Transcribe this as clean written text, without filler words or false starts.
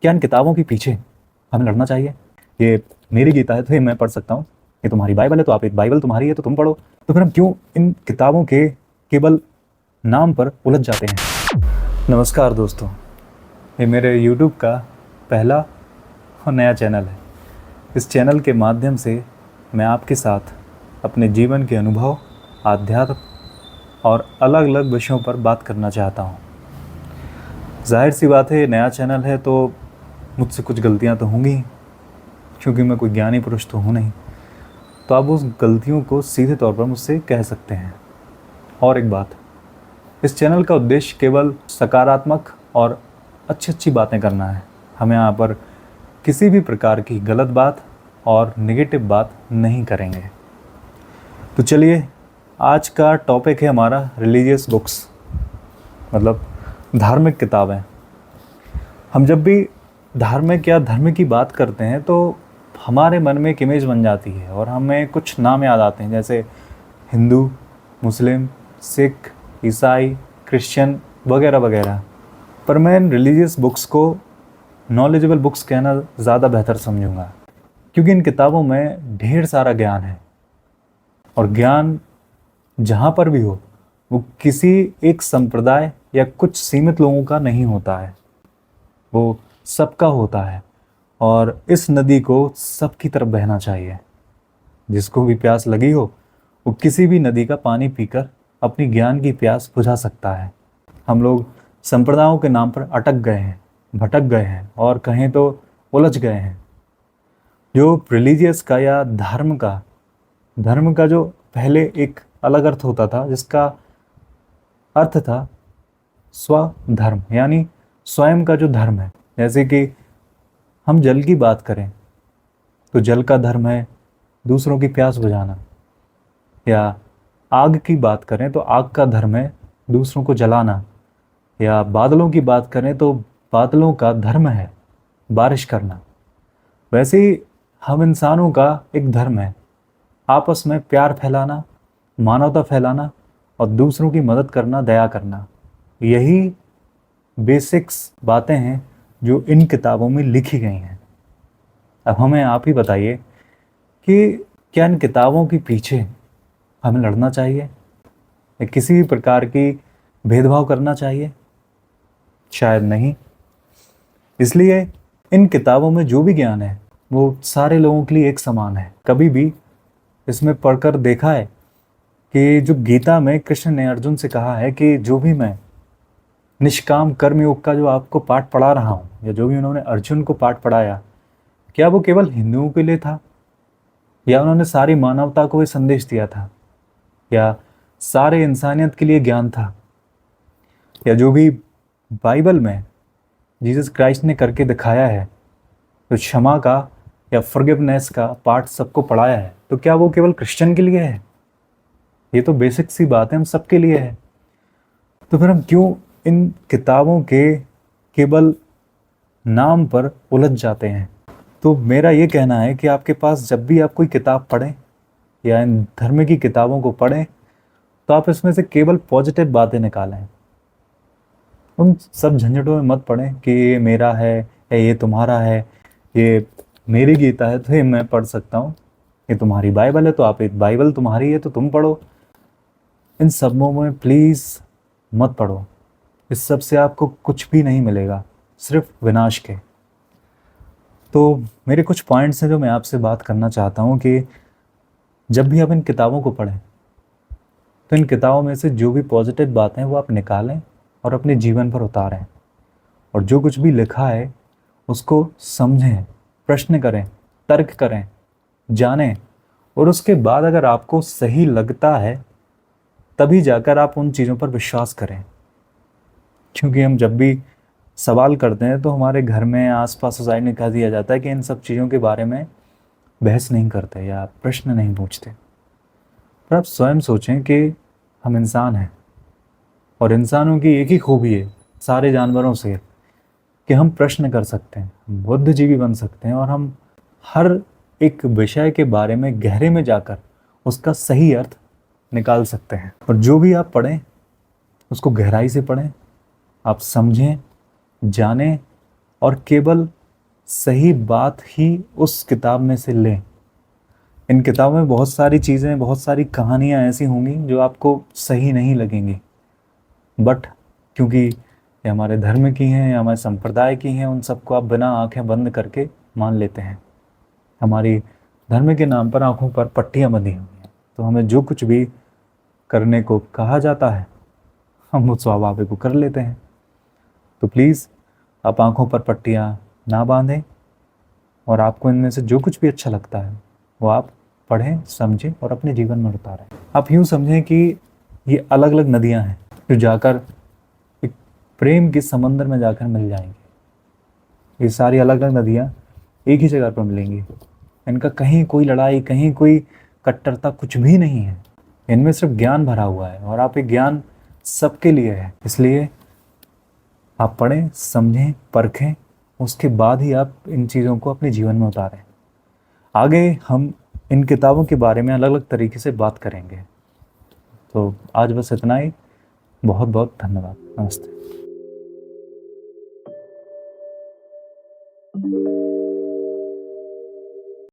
क्या इन किताबों के पीछे हमें लड़ना चाहिए? ये मेरी गीता है तो ये मैं पढ़ सकता हूँ, ये तुम्हारी बाइबल है तो आप, एक बाइबल तुम्हारी है तो तुम पढ़ो। तो फिर हम क्यों इन किताबों के केवल नाम पर उलझ जाते हैं? नमस्कार दोस्तों, ये मेरे YouTube का पहला और नया चैनल है। इस चैनल के माध्यम से मैं आपके साथ अपने जीवन के अनुभव, आध्यात्म और अलग अलग विषयों पर बात करना चाहता हूँ। जाहिर सी बात है, नया चैनल है तो मुझसे कुछ गलतियाँ तो होंगी, क्योंकि मैं कोई ज्ञानी पुरुष तो हूँ नहीं। तो आप उस गलतियों को सीधे तौर पर मुझसे कह सकते हैं। और एक बात, इस चैनल का उद्देश्य केवल सकारात्मक और अच्छी बातें करना है। हम यहाँ पर किसी भी प्रकार की गलत बात और नेगेटिव बात नहीं करेंगे। तो चलिए, आज का टॉपिक है हमारा रिलीजियस बुक्स, मतलब धार्मिक किताबें। हम जब भी धार्मिक या धर्म की बात करते हैं तो हमारे मन में एक इमेज बन जाती है और हमें कुछ नाम याद आते हैं, जैसे हिंदू, मुस्लिम, सिख, ईसाई, क्रिश्चियन वगैरह वगैरह। पर मैं इन रिलीजियस बुक्स को नॉलेजेबल बुक्स कहना ज़्यादा बेहतर समझूंगा, क्योंकि इन किताबों में ढेर सारा ज्ञान है। और ज्ञान जहाँ पर भी हो, वो किसी एक संप्रदाय या कुछ सीमित लोगों का नहीं होता है, वो सबका होता है। और इस नदी को सबकी तरफ बहना चाहिए। जिसको भी प्यास लगी हो, वो किसी भी नदी का पानी पीकर अपनी ज्ञान की प्यास बुझा सकता है। हम लोग संप्रदायों के नाम पर अटक गए हैं, भटक गए हैं और कहें तो उलझ गए हैं। जो रिलीजियस का या धर्म का जो पहले एक अलग अर्थ होता था, जिसका अर्थ था स्वधर्म, यानी स्वयं का जो धर्म है। जैसे कि हम जल की बात करें तो जल का धर्म है दूसरों की प्यास बुझाना, या आग की बात करें तो आग का धर्म है दूसरों को जलाना, या बादलों की बात करें तो बादलों का धर्म है बारिश करना। वैसे ही हम इंसानों का एक धर्म है आपस में प्यार फैलाना, मानवता फैलाना और दूसरों की मदद करना, दया करना। यही बेसिक्स बातें हैं जो इन किताबों में लिखी गई हैं। अब हमें आप ही बताइए कि क्या इन किताबों के पीछे हमें लड़ना चाहिए या किसी भी प्रकार की भेदभाव करना चाहिए? शायद नहीं। इसलिए इन किताबों में जो भी ज्ञान है वो सारे लोगों के लिए एक समान है। कभी भी इसमें पढ़कर देखा है कि जो गीता में कृष्ण ने अर्जुन से कहा है कि जो भी मैं निष्काम कर्म योग का जो आपको पाठ पढ़ा रहा हूँ, या जो भी उन्होंने अर्जुन को पाठ पढ़ाया, क्या वो केवल हिंदुओं के लिए था, या उन्होंने सारी मानवता को ये संदेश दिया था, या सारे इंसानियत के लिए ज्ञान था, या जो भी बाइबल में जीसस क्राइस्ट ने करके दिखाया है, तो क्षमा का या फॉरगिवनेस का पाठ सबको पढ़ाया है, तो क्या वो केवल क्रिश्चियन के लिए है? ये तो बेसिक सी बात है, हम सबके लिए है। तो फिर हम क्यों इन किताबों के केवल नाम पर उलझ जाते हैं? तो मेरा ये कहना है कि आपके पास जब भी आप कोई किताब पढ़ें या इन धर्म की किताबों को पढ़ें, तो आप इसमें से केवल पॉजिटिव बातें निकालें। उन सब झंझटों में मत पड़ें कि ये मेरा है या ये तुम्हारा है, ये मेरी गीता है तो ये मैं पढ़ सकता हूँ, ये तुम्हारी बाइबल है तो आप, एक बाइबल तुम्हारी है तो तुम पढ़ो। इन सबों में प्लीज़ मत पढ़ो। इस सब से आपको कुछ भी नहीं मिलेगा, सिर्फ विनाश के। तो मेरे कुछ पॉइंट्स हैं जो मैं आपसे बात करना चाहता हूँ कि जब भी आप इन किताबों को पढ़ें तो इन किताबों में से जो भी पॉजिटिव बातें हैं वो आप निकालें और अपने जीवन पर उतारें। और जो कुछ भी लिखा है उसको समझें, प्रश्न करें, तर्क करें, जानें, और उसके बाद अगर आपको सही लगता है तभी जाकर आप उन चीज़ों पर विश्वास करें। क्योंकि हम जब भी सवाल करते हैं तो हमारे घर में, आसपास, सोसाइटी में कह दिया जाता है कि इन सब चीज़ों के बारे में बहस नहीं करते या प्रश्न नहीं पूछते। पर आप स्वयं सोचें कि हम इंसान हैं और इंसानों की एक ही खूबी है सारे जानवरों से कि हम प्रश्न कर सकते हैं, हम बुद्धिजीवी बन सकते हैं और हम हर एक विषय के बारे में गहरे में जाकर उसका सही अर्थ निकाल सकते हैं। और जो भी आप पढ़ें उसको गहराई से पढ़ें, आप समझें, जानें और केवल सही बात ही उस किताब में से लें। इन किताबों में बहुत सारी चीज़ें, बहुत सारी कहानियाँ ऐसी होंगी जो आपको सही नहीं लगेंगी, बट क्योंकि ये हमारे धर्म की हैं या हमारे संप्रदाय की हैं, उन सबको आप बिना आंखें बंद करके मान लेते हैं। हमारी धर्म के नाम पर आंखों पर पट्टियाँ बंधी हुई हैं, तो हमें जो कुछ भी करने को कहा जाता है हम उस स्वभाव को कर लेते हैं। तो प्लीज़ आप आंखों पर पट्टियाँ ना बांधें, और आपको इनमें से जो कुछ भी अच्छा लगता है वो आप पढ़ें, समझें और अपने जीवन में उतारें। आप यूँ समझें कि ये अलग अलग नदियाँ हैं जो जाकर एक प्रेम के समंदर में जाकर मिल जाएंगी। ये सारी अलग अलग नदियाँ एक ही जगह पर मिलेंगी। इनका कहीं कोई लड़ाई, कहीं कोई कट्टरता कुछ भी नहीं है। इनमें सिर्फ ज्ञान भरा हुआ है, और आप ये ज्ञान सबके लिए है। इसलिए आप पढ़ें, समझें, परखें, उसके बाद ही आप इन चीज़ों को अपने जीवन में उतारें। आगे हम इन किताबों के बारे में अलग अलग तरीके से बात करेंगे। तो आज बस इतना ही। बहुत बहुत धन्यवाद। नमस्ते।